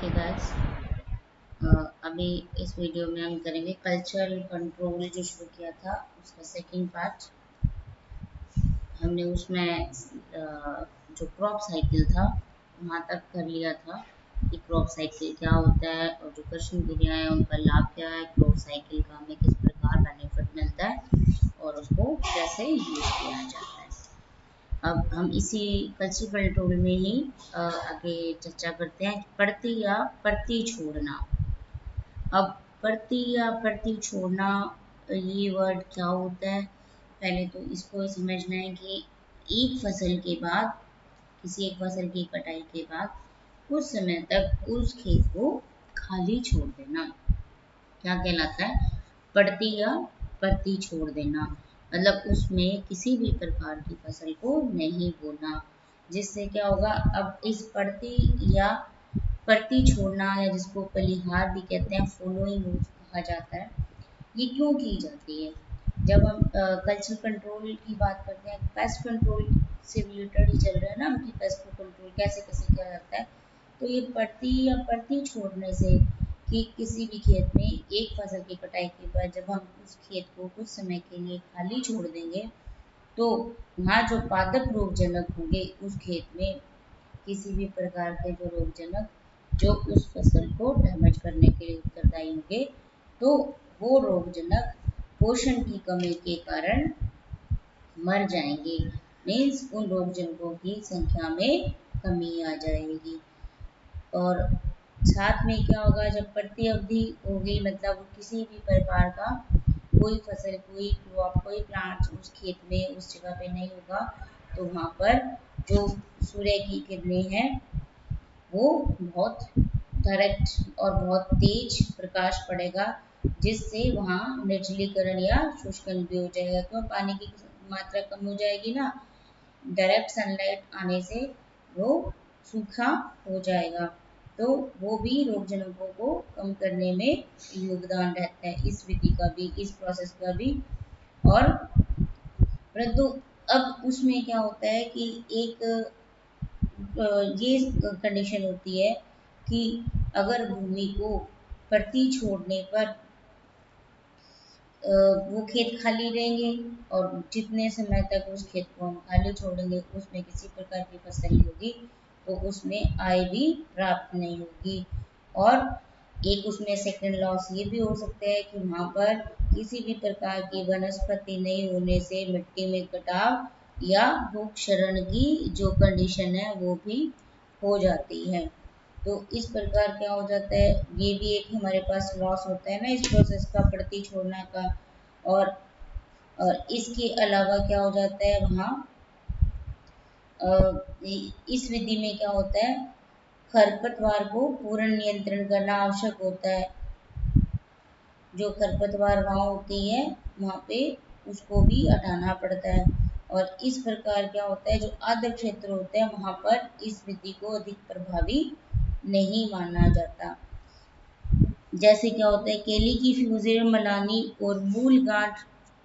Okay guys, अभी इस video में हम करेंगे कल्चरल कंट्रोल जो शुरू किया था उसका सेकंड पार्ट। हमने उसमें जो क्रॉप साइकिल था वहाँ तक कर लिया था कि क्रॉप साइकिल क्या होता है और जो कृषि क्रियाएं हैं उनका लाभ क्या है, क्रॉप साइकिल का हमें किस प्रकार बेनिफिट मिलता है और उसको कैसे यूज किया जाता है। अब हम इसी कल्चरल कंट्रोल में ही आगे चर्चा करते हैं पढ़ती या पढ़ती छोड़ना। अब पढ़ती या पढ़ती छोड़ना ये वर्ड क्या होता है, पहले तो इसको समझना है कि एक फसल के बाद, किसी एक फसल की कटाई के बाद कुछ समय तक उस खेत को खाली छोड़ देना क्या कहलाता है, पड़ती या पड़ती छोड़ देना। मतलब उसमें किसी भी प्रकार की फसल को नहीं बोना, जिससे क्या होगा। अब इस पड़ती या पड़ती छोड़ना या जिसको पलिहार भी कहते हैं, फॉलोइंग रूल्स कहा जाता है, ये क्यों की जाती है। जब हम कल्चर कंट्रोल की बात करते हैं, पेस्ट कंट्रोल से रिलेटेड ही चल रहा है ना कि पेस्ट को कंट्रोल कैसे कैसे किया जाता है। तो ये पड़ती या पड़ती छोड़ने से कि किसी भी खेत में एक फसल की कटाई के बाद जब हम उस खेत को कुछ समय के लिए खाली छोड़ देंगे तो वहाँ जो पादप रोगजनक होंगे उस खेत में, किसी भी प्रकार के जो रोगजनक जो उस फसल को डैमेज करने के लिए उत्तरदायी होंगे, तो वो रोगजनक पोषण की कमी के कारण मर जाएंगे। मीन्स उन रोगजनकों की संख्या में कमी आ जाएगी। और साथ में क्या होगा, जब बढ़ती अवधि होगी, मतलब किसी भी प्रकार का कोई फसल, कोई क्रॉप, कोई प्लांट उस खेत में उस जगह पे नहीं होगा, तो वहाँ पर जो सूर्य की किरणें हैं वो बहुत डायरेक्ट और बहुत तेज प्रकाश पड़ेगा, जिससे वहाँ निर्जलीकरण या शुष्कन भी हो जाएगा। क्यों, पानी की मात्रा कम हो जाएगी ना, डायरेक्ट सनलाइट आने से वो सूखा हो जाएगा। तो वो भी रोगजनकों को कम करने में योगदान रहता है, इस विधि का भी, इस प्रोसेस का भी। और परंतु अब उसमें क्या होता है कि एक ये कंडीशन होती है कि अगर भूमि को परती छोड़ने पर वो खेत खाली रहेंगे और जितने समय तक उस खेत को हम खाली छोड़ेंगे उसमें किसी प्रकार की फसल नहीं होगी, तो उसमें आय भी प्राप्त नहीं होगी। और एक उसमें सेकंड लॉस ये भी हो सकता है कि वहाँ पर किसी भी प्रकार की वनस्पति नहीं होने से मिट्टी में कटाव या भूख क्षरण की जो कंडीशन है वो भी हो जाती है। तो इस प्रकार क्या हो जाता है, ये भी एक हमारे पास लॉस होता है ना इस प्रोसेस का, पड़ती छोड़ना का। और इसके अलावा क्या हो जाता है, वहाँ इस विधि में क्या होता है, खरपतवार को पूर्ण नियंत्रण करना आवश्यक होता है। जो खरपतवार वहाँ होती है वहाँ पे उसको भी हटाना पड़ता है। और इस प्रकार क्या होता है, जो आर्द्र क्षेत्र होते हैं वहाँ पर इस विधि को अधिक प्रभावी नहीं माना जाता। जैसे क्या होता है, केली की फ्यूजेरियम मलानी और मूल गांठ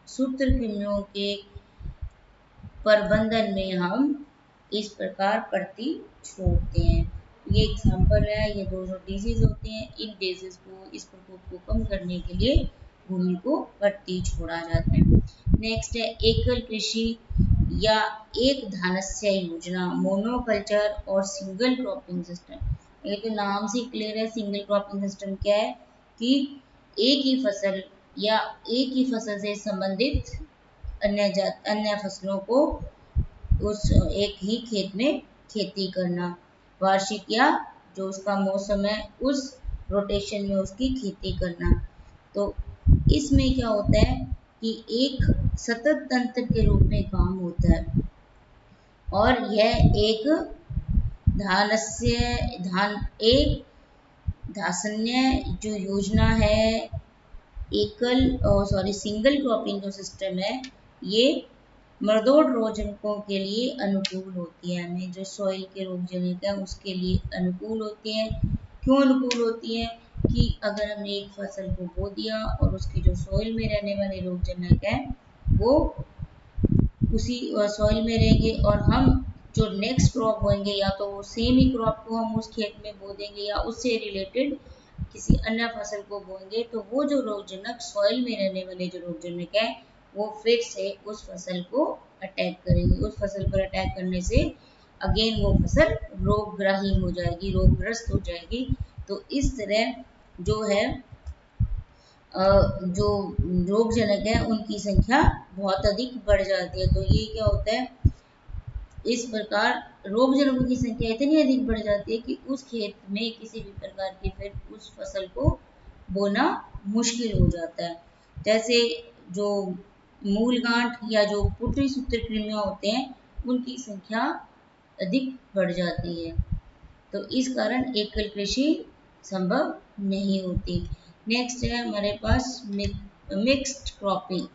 सूत्रकृमियों के प्रबंधन में हम इस प्रकार पड़ती छोड़ते हैं। ये एग्जाम्पल है, ये दो जो डिजीज होते हैं, इन डिजीज को, इस प्रकोप को कम करने के लिए भूमि को पड़ती छोड़ा जाता है। नेक्स्ट है एकल कृषि या एक धानस्य योजना, मोनोकल्चर और सिंगल क्रॉपिंग सिस्टम। ये तो नाम से क्लियर है, सिंगल क्रॉपिंग सिस्टम क्या है कि एक ही फसल या एक ही फसल से संबंधित अन्य फसलों को उस एक ही खेत में खेती करना, वार्षिक या जो उसका मौसम है उस रोटेशन में उसकी खेती करना। तो इसमें क्या होता है कि एक सतत तंत्र के रूप में काम होता है और यह एक एक धासन्य जो योजना है, सिंगल क्रॉपिंग जो सिस्टम है, ये मरदोड़ रोगजनकों के लिए अनुकूल होती है। हमें जो सॉइल के रोगजनक है उसके लिए अनुकूल होती है। क्यों अनुकूल होती है कि अगर हमने एक फसल को बो दिया और उसकी जो सॉइल में रहने वाले रोगजनक है वो उसी सॉइल में रहेंगे और हम जो नेक्स्ट क्रॉप बोएंगे या तो वो सेम ही क्रॉप को हम उस खेत में बो देंगे या उससे रिलेटेड किसी अन्य फसल को बोएंगे, तो वो जो रोगजनक सॉइल में रहने वाले जो रोगजनक है वो फिर से उस फसल को अटैक करेंगे। उस फसल पर अटैक करने से अगेन वो फसल रोगग्राही हो जाएगी, रोगग्रस्त हो जाएगी। तो इस तरह जो है जो रोगजनक है उनकी संख्या बहुत अधिक बढ़ जाती है। तो ये क्या होता है, इस प्रकार रोगजनकों की संख्या इतनी अधिक बढ़ जाती है कि उस खेत में किसी भी प्रकार की फिर उस फसल को बोना मुश्किल हो जाता है। जैसे जो मूल गांठ या जो पुटरी सूत्रकृमियां होते हैं उनकी संख्या अधिक बढ़ जाती है। तो इस कारण एकल कृषि संभव नहीं होती। नेक्स्ट है हमारे पास मिक्स्ड क्रॉपिंग।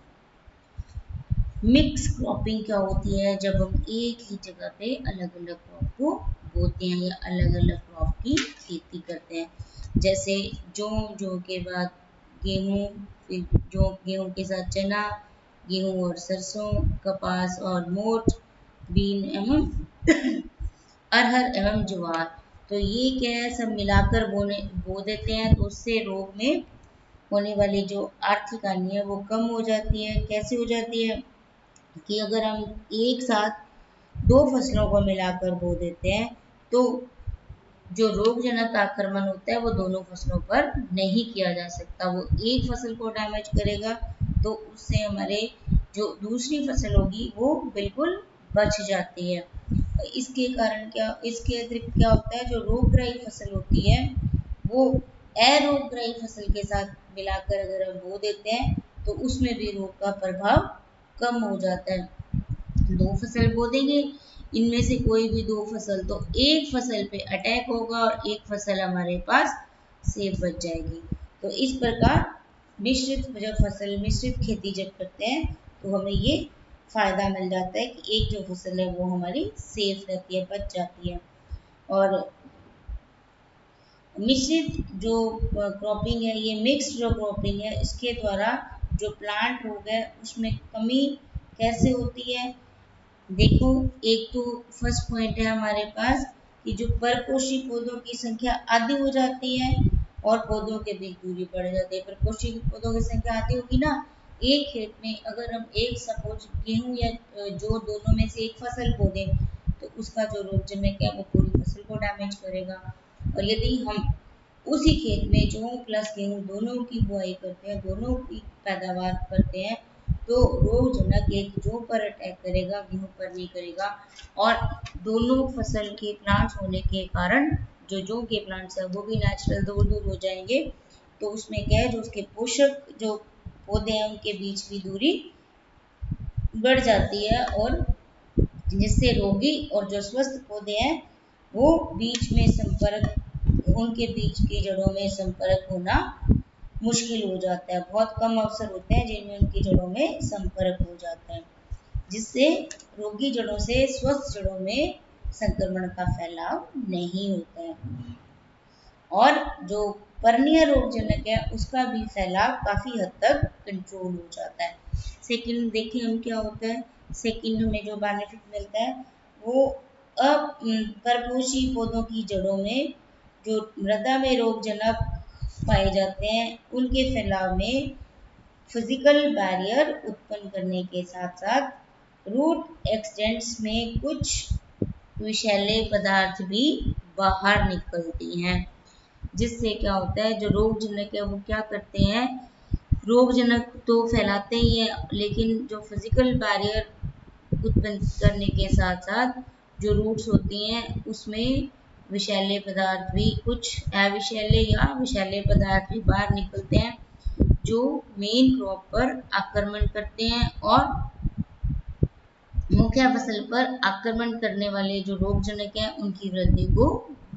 मिक्स क्रॉपिंग क्या होती है, जब हम एक ही जगह पे अलग अलग क्रॉप को बोते हैं या अलग अलग क्रॉप की खेती करते हैं। जैसे जौ के बाद गेहूं, फिर गेहूं के साथ चना, गेहूं और सरसों, कपास और मोठ, बीन एवं अरहर एवं ज्वार। तो ये क्या है, सब मिलाकर बो देते हैं। तो उससे रोग में होने वाली जो आर्थिक हानि है वो कम हो जाती है। कैसे हो जाती है कि अगर हम एक साथ दो फसलों को मिलाकर बो देते हैं तो जो रोगजनक आक्रमण होता है वो दोनों फसलों पर नहीं किया जा सकता। वो एक फसल को डैमेज करेगा तो उससे हमारे जो दूसरी फसल होगी वो बिल्कुल बच जाती है। इसके कारण क्या, इसके अतिरिक्त क्या होता है, जो रोगग्राही फसल होती है वो अरोगग्राही फसल के साथ मिलाकर अगर हम बो देते हैं तो उसमें भी रोग का प्रभाव कम हो जाता है। दो फसल बो देंगे, इनमें से कोई भी दो फसल, तो एक फसल पे अटैक होगा और एक फसल हमारे पास सेफ बच जाएगी। तो इस प्रकार मिश्रित खेती जब करते हैं तो हमें ये फायदा मिल जाता है कि एक जो फसल है वो हमारी सेफ रहती है, बच जाती है। और मिश्रित जो क्रॉपिंग है, ये मिक्स्ड जो क्रॉपिंग है, इसके द्वारा जो प्लांट रोग है उसमें कमी कैसे होती है। देखो, एक तो फर्स्ट पॉइंट है हमारे पास कि जो परपोषी पौधों की संख्या आधी हो जाती है और पौधों के बीच दूरी बढ़ जाती है। परपोषी पौधों की संख्या आधी होगी ना, एक खेत में अगर हम एक सपोज गेहूं या जो दोनों में से एक फसल बो दें तो उसका जो रोगजनक है वो पूरी फसल को डैमेज करेगा। और यदि हम उसी खेत में जौ प्लस गेहूं दोनों की बुआई करते हैं, दोनों की पैदावार करते हैं, तो रोगजनक एक जौ पर अटैक करेगा, गेहूं पर नहीं करेगा। और दोनों फसल के प्लांट्स होने के कारण जो जौ के प्लांट्स है वो भी नेचुरल दूर दूर हो जाएंगे। तो उसमें क्या है, जो उसके पोषक जो पौधे हैं उनके बीच की दूरी बढ़ जाती है और जिससे रोगी और जो स्वस्थ पौधे हैं वो बीच में संपर्क, उनके बीच की जड़ों में संपर्क होना मुश्किल हो जाता है। बहुत कम अवसर होते हैं जिनमें उनकी जड़ों में संपर्क हो जाता है, जिससे रोगी जड़ों से स्वस्थ जड़ों में संक्रमण का फैलाव नहीं होता है। और जो पर्णीय रोगजनक है उसका भी फैलाव काफी हद तक कंट्रोल हो जाता है। सेकंड देखिए हम क्या होता है, सेकंड में जो बेनिफिट मिलता है वो परपोषी पौधों की जड़ों में जो मृदा में रोगजनक पाए जाते हैं उनके फैलाव में फिजिकल बैरियर उत्पन्न करने के साथ साथ रूट एक्सटेंट्स में कुछ विषैले पदार्थ भी बाहर निकलती हैं। जिससे क्या होता है, जो रोगजनक है वो क्या करते हैं, रोगजनक तो फैलाते ही है लेकिन जो फिजिकल बैरियर उत्पन्न करने के साथ साथ जो रूट्स होती हैं उसमें विषैले पदार्थ भी, कुछ अविषैले या विषैले पदार्थ भी बाहर निकलते हैं जो मेन क्रॉप पर आक्रमण करते हैं और मुख्य फसल पर आक्रमण करने वाले जो रोगजनक हैं उनकी वृद्धि को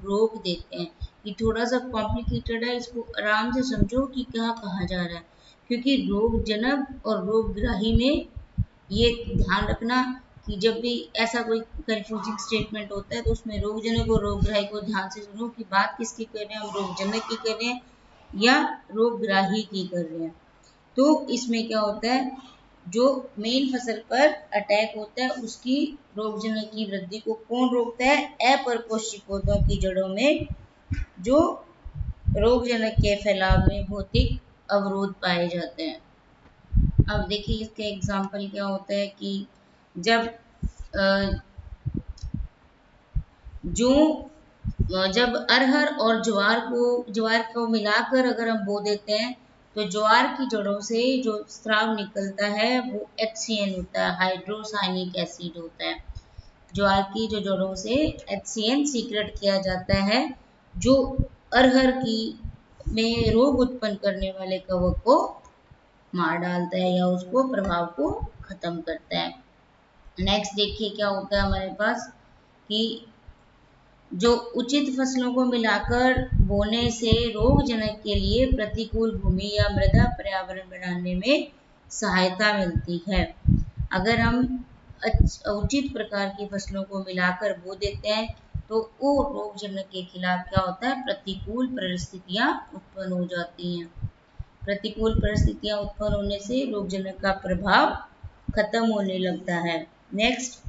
रोक देते हैं। ये थोड़ा सा कॉम्प्लिकेटेड है, इसको आराम से समझो कि क्या कहा जा रहा है, क्योंकि रोगजनक और रोगग्राही में ये ध्यान रखना कि जब भी ऐसा कोई कंफ्यूजिंग स्टेटमेंट होता है तो उसमें रोगजनक और रोगग्राही को ध्यान से सुनो कि बात किसकी कर रहे हैं, हम रोगजनक की कर रहे हैं या रोगग्राही की कर रहे हैं। तो इसमें क्या होता है, जो मेन फसल पर अटैक होता है उसकी रोगजनक की वृद्धि को कौन रोकता है? अपरपोषी पौधों की जड़ों में जो रोगजनक के फैलाव में भौतिक अवरोध पाए जाते हैं। अब देखिए इसके एग्जाम्पल क्या होता है कि जब जो जब अरहर और ज्वार को मिलाकर अगर हम बो देते हैं तो ज्वार की जड़ों से जो स्राव निकलता है वो HCN होता है, हाइड्रोसाइनिक एसिड होता है। ज्वार की जो जड़ों से HCN सीक्रेट किया जाता है जो अरहर की में रोग उत्पन्न करने वाले कवक को मार डालता है या उसको प्रभाव को खत्म करता है। नेक्स्ट देखिए क्या होता है हमारे पास कि जो उचित फसलों को मिलाकर बोने से रोगजनक के लिए प्रतिकूल भूमि या मृदा पर्यावरण बनाने में सहायता मिलती है। अगर हम उचित प्रकार की फसलों को मिलाकर बो देते हैं तो वो रोगजनक के खिलाफ क्या होता है? प्रतिकूल परिस्थितियां उत्पन्न हो जाती हैं। प्रतिकूल परिस्थितियां उत्पन्न होने से रोगजनक का प्रभाव खत्म होने लगता है। नेक्स्ट,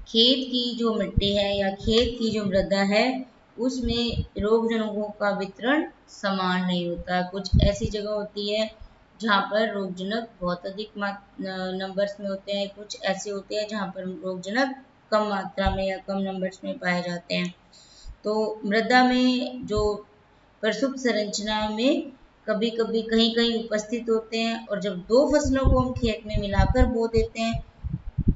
खेत की जो मिट्टी है या खेत की जो मृदा है उसमें रोगजनकों का वितरण समान नहीं होता। कुछ ऐसी जगह होती है जहाँ पर रोगजनक बहुत अधिक नंबर्स में होते हैं, कुछ ऐसे होते हैं जहाँ पर रोगजनक कम मात्रा में या कम नंबर्स में पाए जाते हैं। तो मृदा में जो प्रसुप्त संरचना में कभी कभी कहीं कहीं उपस्थित होते हैं और जब दो फसलों को हम खेत में मिलाकर बो देते हैं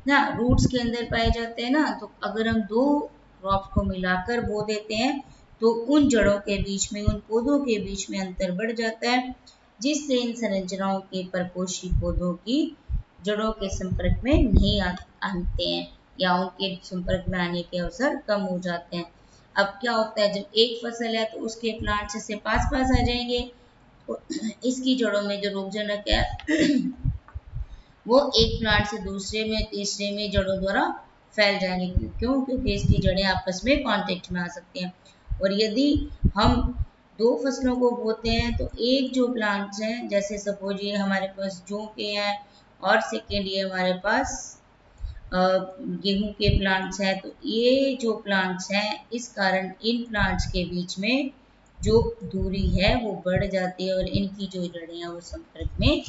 ना, रूट्स के अंदर पाए जाते हैं ना, तो अगर हम दो क्रॉप्स को मिलाकर बो देते हैं तो उन जड़ों के बीच में, उन पौधों के बीच में अंतर बढ़ जाता है जिससे इन संरचनाओं के परपोषी पौधों की जड़ों के संपर्क में नहीं आते हैं या उनके संपर्क में आने के अवसर कम हो जाते हैं। अब क्या होता है, जब एक फसल है तो उसके प्लांट्स से पास पास आ जाएंगे तो इसकी जड़ों में जो रोगजनक है वो एक प्लांट से दूसरे में तीसरे में जड़ों द्वारा फैल जाएंगे। क्यों? क्योंकि इसकी जड़ें आपस में कांटेक्ट में आ सकती हैं। और यदि हम दो फसलों को बोते हैं तो एक जो प्लांट्स हैं, जैसे सपोज ये हमारे पास जौ के हैं और सेकेंड ये हमारे पास गेहूं के प्लांट्स हैं, तो ये जो प्लांट्स हैं इस कारण इन प्लांट्स के बीच में जो दूरी है वो बढ़ जाती है और इनकी जो जड़ें हैं वो संपर्क में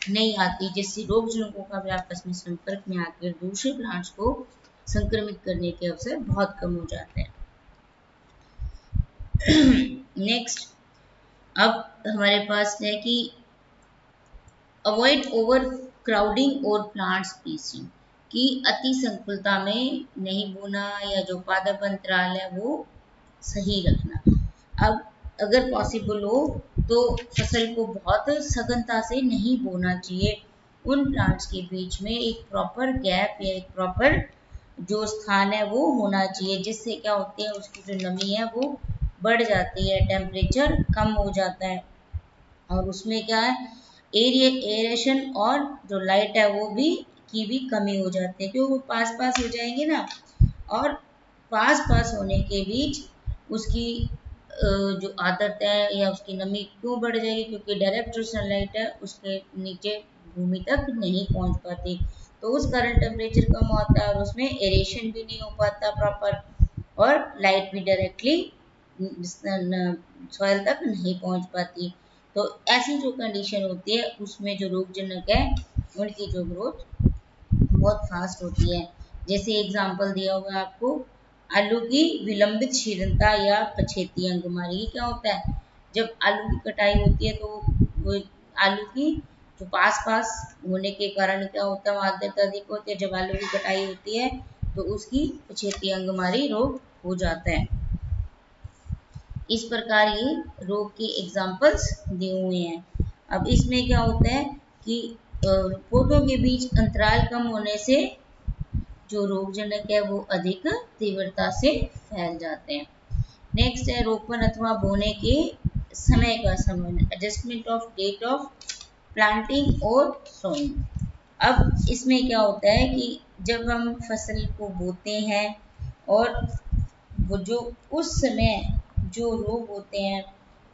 नहीं आती, जिससे रोगजनकों का भी आपस में संपर्क में आकर दूसरे प्लांट्स को संक्रमित करने के अवसर बहुत कम हो जाते हैं। नेक्स्ट, अब हमारे पास है कि अवॉइड ओवर क्राउडिंग और प्लांट स्पेसिंग, की अति संकुलता में नहीं बोना या जो पादप अंतराल है वो सही रखना। अब अगर पॉसिबल हो तो फसल को बहुत सघनता से नहीं बोना चाहिए। उन प्लांट्स के बीच में एक प्रॉपर गैप या एक प्रॉपर जो स्थान है वो होना चाहिए, जिससे क्या होती है उसकी जो नमी है वो बढ़ जाती है, टेम्परेचर कम हो जाता है और उसमें क्या है एरेशन और जो लाइट है वो भी कमी हो जाती है, क्योंकि वो पास पास हो जाएंगे ना। और पास पास होने के बीच उसकी जो आदत है या उसकी नमी क्यों बढ़ जाएगी? क्योंकि डायरेक्ट जो सनलाइट है उसके नीचे भूमि तक नहीं पहुंच पाती, तो उस कारण टेम्परेचर कम होता है और उसमें एरेशन भी नहीं हो पाता प्रॉपर और लाइट भी डायरेक्टली सॉइल तक नहीं पहुंच पाती। तो ऐसी जो कंडीशन होती है उसमें जो रोगजनक है उनकी जो ग्रोथ बहुत फास्ट होती है। जैसे एग्जांपल दिया हुआ आपको, आलू की विलंबित शीर्णता या पछेती अंगमारी। क्या होता है, जब आलू की कटाई होती है तो वो आलू की जो पास पास होने के कारण क्या होता है आर्द्रता अधिक होती है, जब आलू की कटाई होती है तो उसकी पछेती अंगमारी रोग हो जाता है। इस प्रकार ये रोग के एग्जाम्पल्स दिए हुए हैं। अब इसमें क्या होता है कि पौधों के बीच अंतराल कम होने से जो रोगजनक है वो अधिक तीव्रता से फैल जाते हैं। नेक्स्ट है रोपण अथवा बोने के समय का संबंध, adjustment of date of planting और सोइंग। अब इसमें क्या होता है कि जब हम फसल को बोते हैं और वो जो उस समय जो रोग होते हैं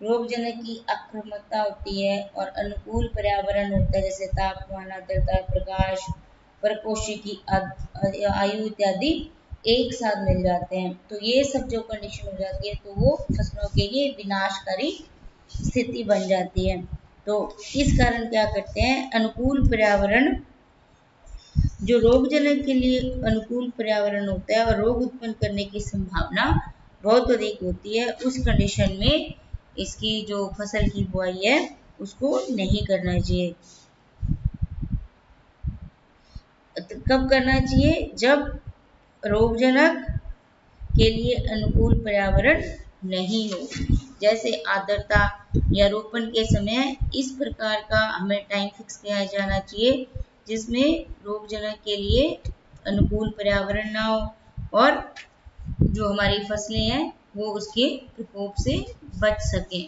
रोगजनक की आक्रामकता होती है और अनुकूल पर्यावरण होता है, जैसे तापमान, आर्द्रता, प्रकाश, परपोषी की आयु इत्यादि एक साथ मिल जाते हैं, तो ये सब जो कंडीशन हो जाती है तो वो फसलों के लिए विनाशकारी स्थिति बन जाती है। तो इस कारण क्या करते हैं, अनुकूल पर्यावरण, जो रोगजनक के लिए अनुकूल पर्यावरण होता है और रोग उत्पन्न करने की संभावना बहुत अधिक होती है, उस कंडीशन में इसकी जो फसल की बुआई है उसको नहीं करना चाहिए। कब करना चाहिए, जब रोगजनक के लिए अनुकूल पर्यावरण नहीं हो, जैसे आर्द्रता या रोपण के समय इस प्रकार का हमें टाइम फिक्स किया जाना चाहिए जिसमें रोगजनक के लिए अनुकूल पर्यावरण ना हो और जो हमारी फसलें हैं वो उसके प्रकोप से बच सकें।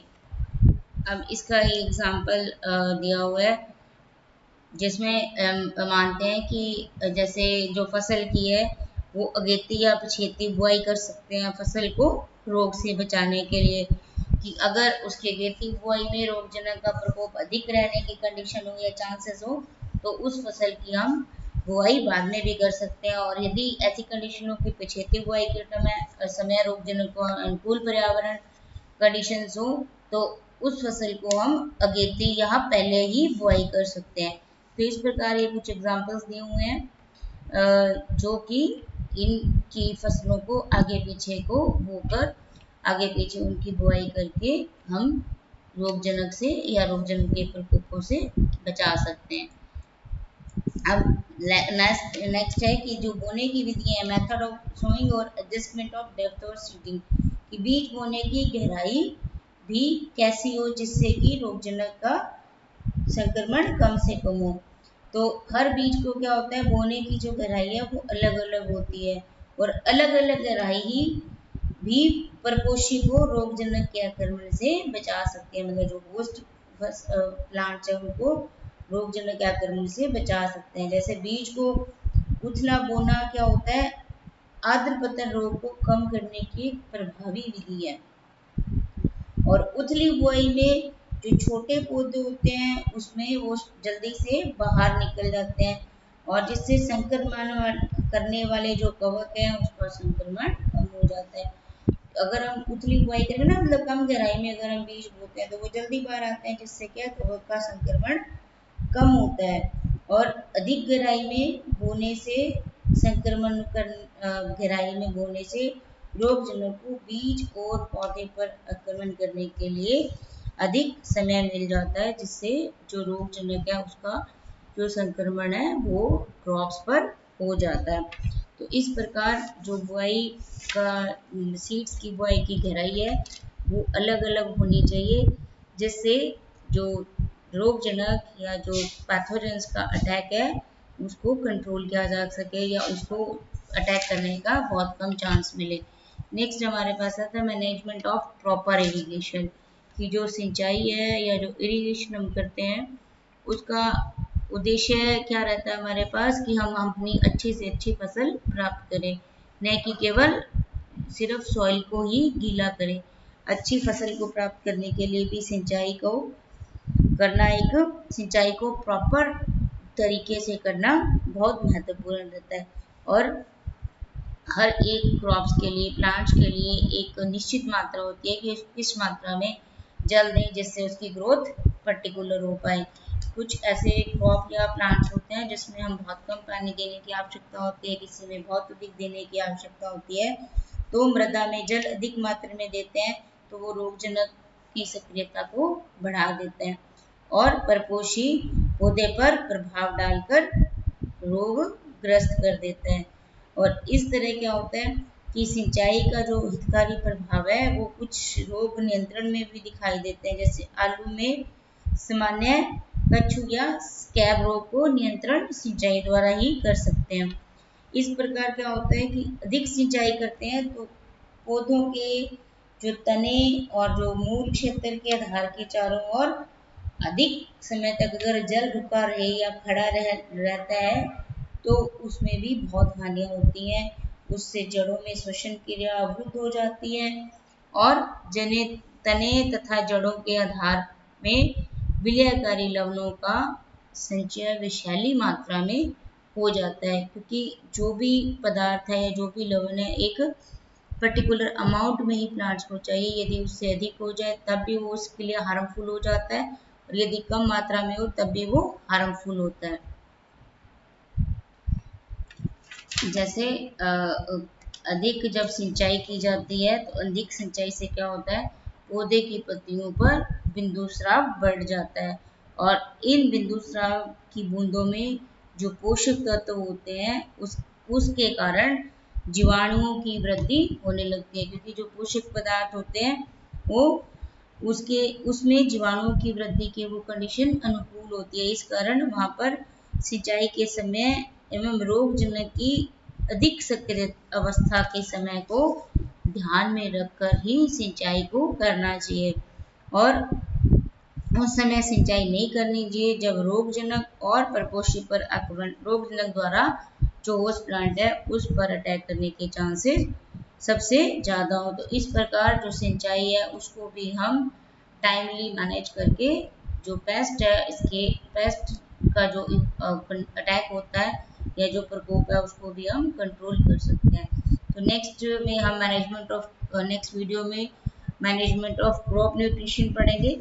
अब इसका एग्जाम्पल दिया हुआ है जिसमें मानते हैं कि जैसे जो फसल की है वो अगेती या पछेती बुआई कर सकते हैं फसल को रोग से बचाने के लिए, कि अगर उसके अगेती बुआई में रोगजनक का प्रकोप अधिक रहने की कंडीशन हो या चांसेस हो तो उस फसल की हम बुआई बाद में भी कर सकते हैं, और यदि ऐसी कंडीशन हो कि पछेती बुआई के समय रोगजनक को अनुकूल पर्यावरण कंडीशंस हो तो उस फसल को हम अगेती या पहले ही बुआई कर सकते हैं। तो इस प्रकार ये कुछ एग्जांपल्स दिए हुए हैं जो कि इनकी फसलों को आगे पीछे को बोकर आगे पीछे उनकी बुआई करके हम रोगजनक से या रोगजनक के प्रकोपों से बचा सकते हैं। अब नेक्स्ट है कि जो बोने की विधि है, मेथड ऑफ सोइंग और एडजस्टमेंट ऑफ डेप्थ और सीडिंग, कि बीज बोने की गहराई भी कैसी हो जिससे कि रोगजनक का संक्रमण कम से कम हो। तो हर बीज को क्या होता है, बोने की जो गहराई है वो अलग अलग होती है और अलग अलग गहराई ही भी परपोषी को रोगजनक के आक्रमण से बचा सकते हैं, मतलब जो होस्ट प्लांट्स है उनको रोगजनक के आक्रमण से बचा सकते हैं। जैसे बीज को उथला बोना क्या होता है, आर्द्र पतन रोग को कम करने की प्रभावी विधि है, और उथली बुआई में जो छोटे पौधे होते हैं उसमें वो जल्दी से बाहर निकल जाते हैं और जिससे संक्रमण करने वाले जो कवक हैं उसका संक्रमण कम हो जाता है। अगर हम उथली बुआई करें ना, मतलब कम गहराई में अगर हम बीज बोते हैं तो वो जल्दी बाहर आते हैं जिससे क्या कवक का संक्रमण कम होता है, और अधिक गहराई में बोने से संक्रमण कर गहराई में बोने से रोगजनक को बीज और पौधे पर आक्रमण करने के लिए अधिक समय मिल जाता है, जिससे जो रोगजनक है उसका जो संक्रमण है वो क्रॉप्स पर हो जाता है। तो इस प्रकार जो बुआई का सीड्स की बुआई की गहराई है वो अलग अलग होनी चाहिए, जिससे जो रोगजनक या जो पैथोजेंस का अटैक है उसको कंट्रोल किया जा सके या उसको अटैक करने का बहुत कम चांस मिले। नेक्स्ट हमारे पास आता है मैनेजमेंट ऑफ प्रॉपर इरिगेशन, की जो सिंचाई है या जो इरिगेशन हम करते हैं उसका उद्देश्य क्या रहता है हमारे पास, कि हम अपनी अच्छी से अच्छी फसल प्राप्त करें, न कि केवल सिर्फ सॉइल को ही गीला करें। अच्छी फसल को प्राप्त करने के लिए भी सिंचाई को करना, एक सिंचाई को प्रॉपर तरीके से करना बहुत महत्वपूर्ण रहता है, और हर एक क्रॉप्स के लिए प्लांट्स के लिए एक निश्चित मात्रा होती है कि किस मात्रा में जल दें जिससे उसकी ग्रोथ पर्टिकुलर हो पाए। कुछ ऐसे क्रॉप या प्लांट्स होते हैं जिसमें हम बहुत कम पानी देने की आवश्यकता होती है, किसी में बहुत अधिक देने की आवश्यकता होती है। तो मृदा में जल अधिक मात्रा में देते हैं तो वो रोगजनक की सक्रियता को बढ़ा देते हैं और परपोषी पौधे पर प्रभाव डालकर रोग ग्रस्त कर देते हैं। और इस तरह क्या होता है कि सिंचाई का जो हितकारी प्रभाव है वो कुछ रोग नियंत्रण में भी दिखाई देते हैं, जैसे आलू में सामान्य कछू या स्कैब रोग को नियंत्रण सिंचाई द्वारा ही कर सकते हैं। इस प्रकार क्या होता है कि अधिक सिंचाई करते हैं तो पौधों के जो तने और जो मूल क्षेत्र के आधार के चारों ओर अधिक समय तक अगर जल रुका रहे या खड़ा रहता है तो उसमें भी बहुत हानियां होती हैं, उससे जड़ों में श्वसन क्रिया अवरुद्ध हो जाती है और तने तथा जड़ों के आधार में विलयकारी लवणों का संचय विषैली मात्रा में हो जाता है, क्योंकि जो भी पदार्थ है, जो भी लवण है, एक पर्टिकुलर अमाउंट में ही प्लांट्स को चाहिए। यदि उससे अधिक हो जाए तब भी वो उसके लिए हार्मफुल हो जाता है, और यदि कम मात्रा में हो तब भी वो हार्मफुल होता है। जैसे अधिक जब सिंचाई की जाती है तो अधिक सिंचाई से क्या होता है, पौधे की पत्तियों पर बिंदुस्राव बढ़ जाता है, और इन बिंदुस्राव की बूंदों में जो पोषक तत्व होते हैं उसके कारण जीवाणुओं की वृद्धि होने लगती है, क्योंकि जो पोषक पदार्थ होते हैं वो उसमें जीवाणुओं की वृद्धि की वो कंडीशन अनुकूल होती है। इस कारण वहां पर सिंचाई के समय एवं रोगजनक की अधिक सक्रिय अवस्था के समय को ध्यान में रखकर ही सिंचाई को करना चाहिए, और उस समय सिंचाई नहीं करनी चाहिए जब रोगजनक और परपोषी पर आक्रमण, रोगजनक द्वारा जो होस्ट प्लांट है उस पर अटैक करने के चांसेस सबसे ज्यादा हो। तो इस प्रकार जो सिंचाई है उसको भी हम टाइमली मैनेज करके, जो पेस्ट है इसके पेस्ट का जो अटैक होता है या जो प्रकोप है उसको भी हम कंट्रोल कर सकते हैं। तो नेक्स्ट में हम नेक्स्ट वीडियो में मैनेजमेंट ऑफ क्रॉप न्यूट्रिशन पढ़ेंगे।